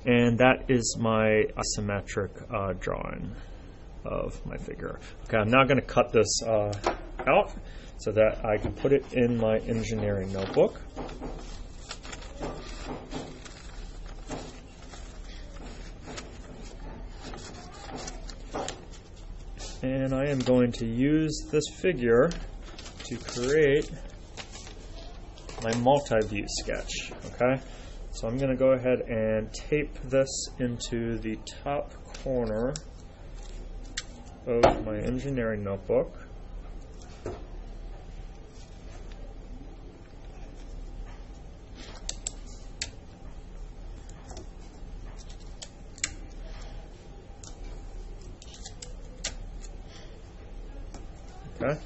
And that is my isometric drawing of my figure. Okay, I'm now going to cut this out so that I can put it in my engineering notebook. And I am going to use this figure to create my multi-view sketch. Okay, so I'm going to go ahead and tape this into the top corner of my engineering notebook. Okay.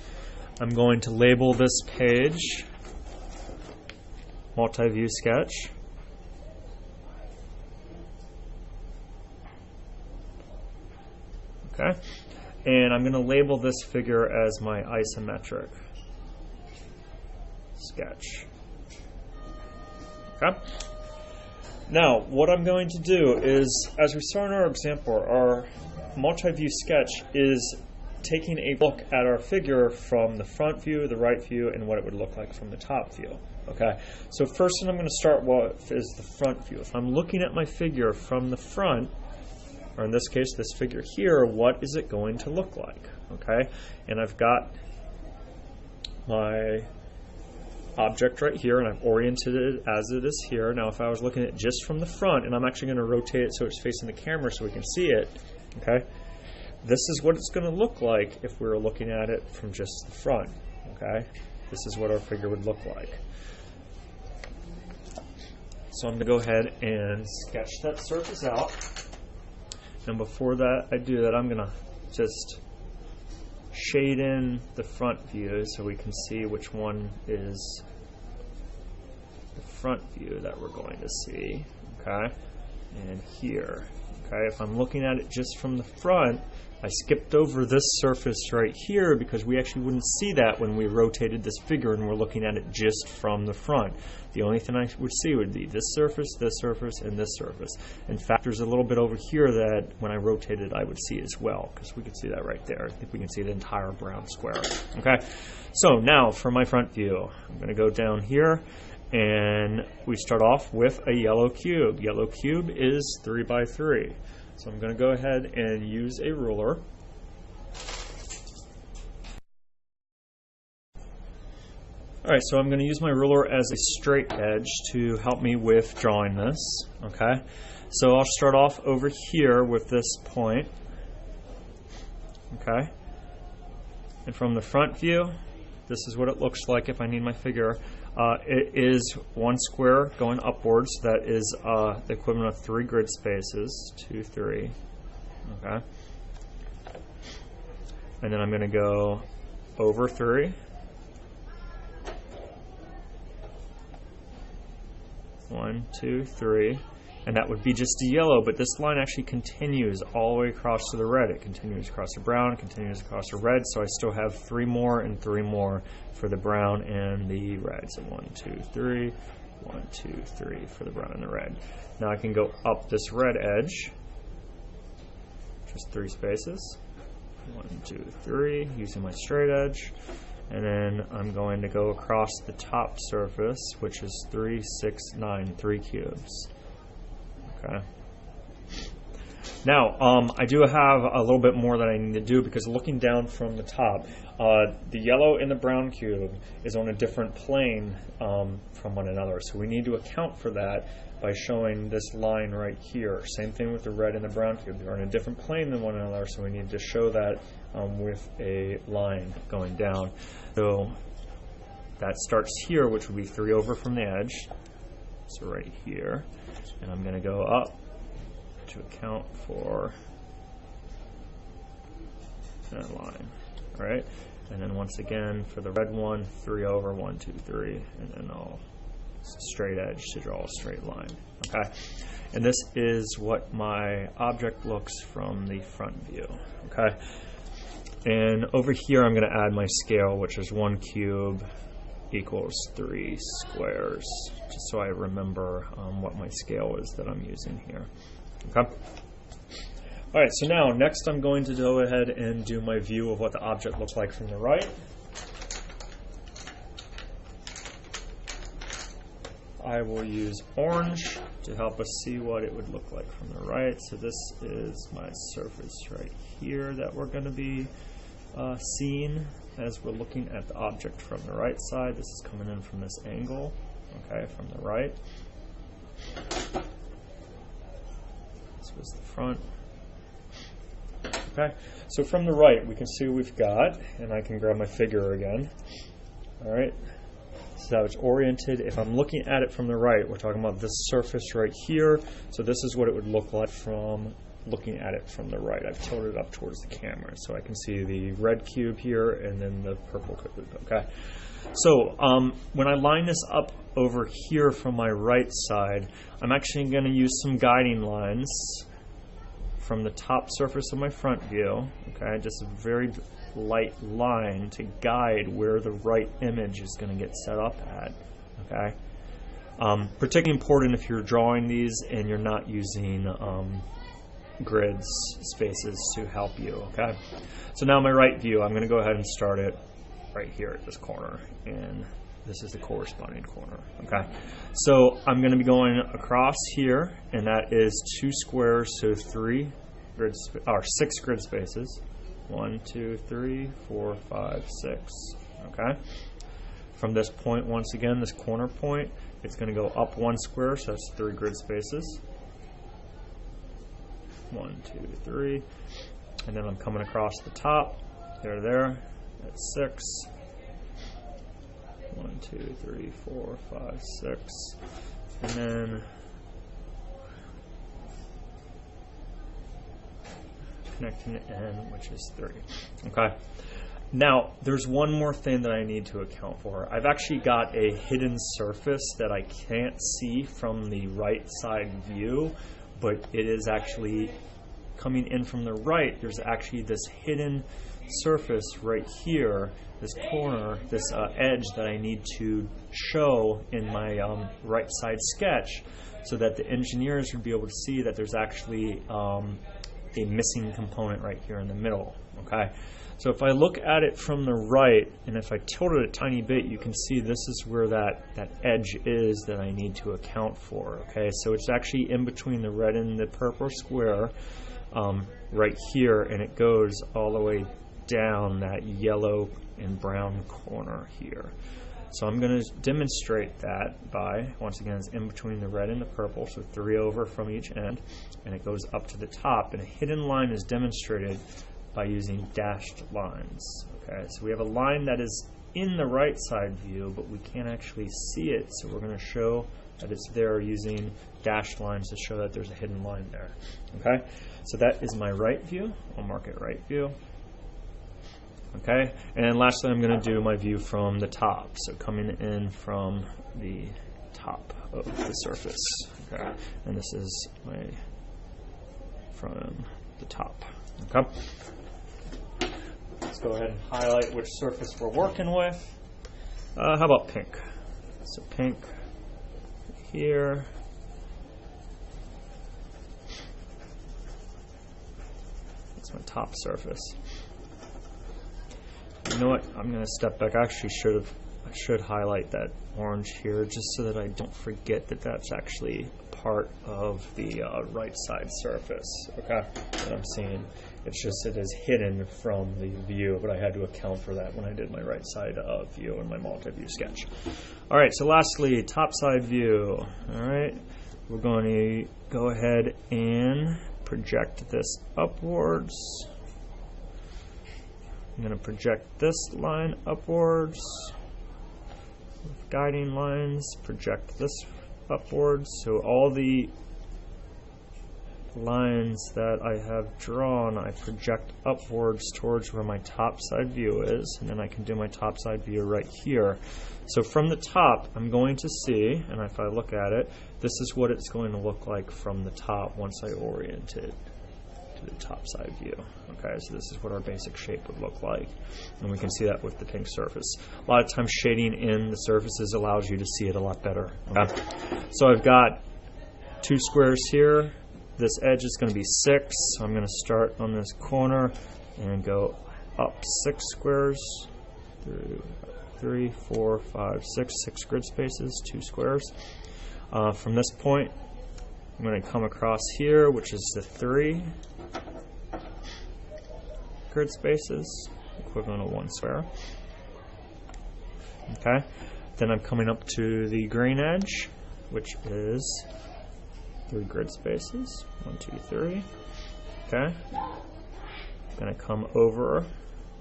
I'm going to label this page multi-view sketch. Okay. And I'm going to label this figure as my isometric sketch. Okay. Now, what I'm going to do is, as we saw in our example, our multi-view sketch is taking a look at our figure from the front view, the right view, and what it would look like from the top view. Okay, so first thing I'm going to start with is the front view. If I'm looking at my figure from the front, or in this case, this figure here, what is it going to look like? Okay, and I've got my object right here, and I've oriented it as it is here. Now, if I was looking at it just from the front, and I'm actually going to rotate it so it's facing the camera so we can see it, okay, this is what it's going to look like if we were looking at it from just the front. Okay, this is what our figure would look like. So I'm going to go ahead and sketch that surface out. And before that, I do that, I'm going to just shade in the front view so we can see which one is the front view that we're going to see. Okay, and here. Okay, if I'm looking at it just from the front, I skipped over this surface right here because we actually wouldn't see that when we rotated this figure and we're looking at it just from the front. The only thing I would see would be this surface, and this surface. In fact, there's a little bit over here that when I rotated I would see as well, because we could see that right there. I think we can see the entire brown square. Okay, so now for my front view, I'm going to go down here and we start off with a yellow cube. Yellow cube is 3 by 3. So I'm going to go ahead and use a ruler. Alright, so I'm going to use my ruler as a straight edge to help me with drawing this. Okay, so I'll start off over here with this point. Okay, and from the front view, this is what it looks like if I need my figure. It is one square going upwards. That is the equivalent of 3 grid spaces. 2, 3. Okay. And then I'm going to go over 3. 1, 2, 3. And that would be just a yellow, but this line actually continues all the way across to the red. It continues across the brown, it continues across the red, so I still have 3 more and 3 more for the brown and the red. So 1, 2, 3, 1, 2, 3 for the brown and the red. Now I can go up this red edge, just 3 spaces. 1, 2, 3, using my straight edge. And then I'm going to go across the top surface, which is 3, 6, 9, 3 cubes. Okay. Now, I do have a little bit more that I need to do, because looking down from the top, the yellow and the brown cube is on a different plane from one another. So we need to account for that by showing this line right here. Same thing with the red and the brown cube. They're on a different plane than one another, so we need to show that with a line going down. So that starts here, which would be 3 over from the edge. So right here. And I'm going to go up to account for that line. All right, and then once again for the red one, 3 over, 1, 2, 3, and then I'll straight edge to draw a straight line. Okay, and this is what my object looks from the front view. Okay, and over here I'm going to add my scale, which is 1 cube equals 3 squares. just so I remember what my scale is that I'm using here. Okay. All right, so now next I'm going to go ahead and do my view of what the object looks like from the right. I will use orange to help us see what it would look like from the right. So this is my surface right here that we're going to be seeing as we're looking at the object from the right side. This is coming in from this angle, okay, from the right. This was the front. Okay, so from the right we can see what we've got, and I can grab my figure again. All right. So it's oriented. If I'm looking at it from the right, we're talking about this surface right here. So this is what it would look like from looking at it from the right. I've tilted it up towards the camera so I can see the red cube here and then the purple cube. Okay. So when I line this up over here from my right side, I'm actually going to use some guiding lines from the top surface of my front view. Okay, just a very light line to guide where the right image is going to get set up at. Okay, particularly important if you're drawing these and you're not using grids, spaces to help you. Okay, so now my right view, I'm going to go ahead and start it right here at this corner, and this is the corresponding corner. Okay, so I'm going to be going across here, and that is 2 squares, so 6 grid spaces. 1, 2, 3, 4, 5, 6. Okay. From this point, once again, this corner point, it's going to go up 1 square, so that's 3 grid spaces. 1, 2, 3. And then I'm coming across the top. There. That's 6. 1, 2, 3, 4, 5, 6. And then connecting the end, which is 3. Okay. Now, there's one more thing that I need to account for. I've actually got a hidden surface that I can't see from the right side view, but it is actually coming in from the right. There's actually this hidden surface right here, this corner, this edge that I need to show in my right side sketch so that the engineers would be able to see that there's actually a missing component right here in the middle. Okay, so if I look at it from the right, and if I tilt it a tiny bit, you can see this is where that edge is that I need to account for. Okay, so it's actually in between the red and the purple square right here, and it goes all the way down that yellow and brown corner here. So I'm going to demonstrate that by, once again, it's in between the red and the purple, so 3 over from each end, and it goes up to the top, and a hidden line is demonstrated by using dashed lines. Okay, so we have a line that is in the right side view, but we can't actually see it, so we're going to show that it's there using dashed lines to show that there's a hidden line there. Okay, so that is my right view. I'll mark it right view. Okay, and then lastly I'm going to do my view from the top, so coming in from the top of the surface. Okay, and this is my from the top. Okay, let's go ahead and highlight which surface we're working with. How about pink? So pink here. That's my top surface. You know what? I'm going to step back. I actually should highlight that orange here just so that I don't forget that that's actually part of the right side surface. Okay, that I'm seeing. It's just it is hidden from the view, but I had to account for that when I did my right side view in my multi-view sketch. All right. So lastly, top side view. All right, we're going to go ahead and project this upwards. I'm going to project this line upwards with guiding lines, project this upwards. So all the lines that I have drawn, I project upwards towards where my top side view is, and then I can do my top side view right here. So from the top, I'm going to see, and if I look at it, this is what it's going to look like from the top once I orient it. to the top side view. Okay, so this is what our basic shape would look like, and we can see that with the pink surface. A lot of times shading in the surfaces allows you to see it a lot better. Okay? So I've got 2 squares here. This edge is going to be 6, so I'm going to start on this corner and go up 6 squares through 3, 4, 5, 6 grid spaces, 2 squares. From this point, I'm going to come across here, which is the 3 grid spaces, equivalent of 1 square. Okay, then I'm coming up to the green edge, which is 3 grid spaces, 1, 2, 3. Okay, I'm going to come over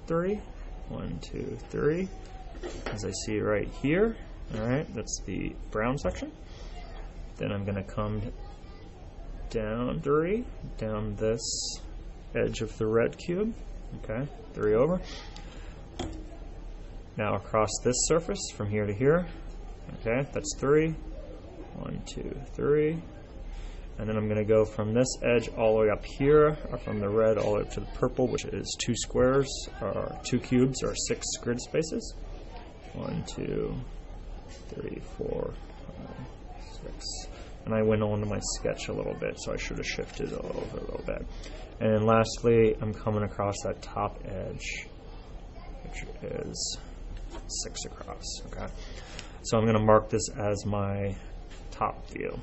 3, 1, 2, 3, as I see right here. All right, that's the brown section. Then I'm going to come down 3, down this edge of the red cube. Okay, 3 over. Now across this surface from here to here. Okay, that's 3. 1, 2, 3. And then I'm going to go from this edge all the way up here, or from the red all the way up to the purple, which is 2 squares, or 2 cubes, or 6 grid spaces. 1, 2, 3, 4, 5, 6. And I went on to my sketch a little bit, so I should have shifted it over a little bit. And lastly, I'm coming across that top edge, which is 6 across. Okay, so I'm going to mark this as my top view,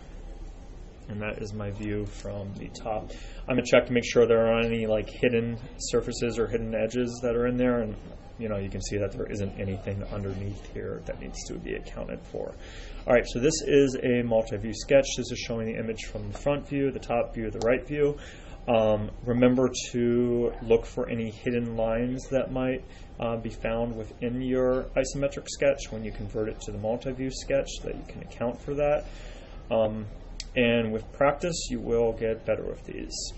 and that is my view from the top. I'm going to check to make sure there aren't any like hidden surfaces or hidden edges that are in there, and you can see that there isn't anything underneath here that needs to be accounted for. All right, so this is a multi-view sketch. This is showing the image from the front view, the top view, the right view. Remember to look for any hidden lines that might be found within your isometric sketch when you convert it to the multi-view sketch, so that you can account for that. And with practice, you will get better with these.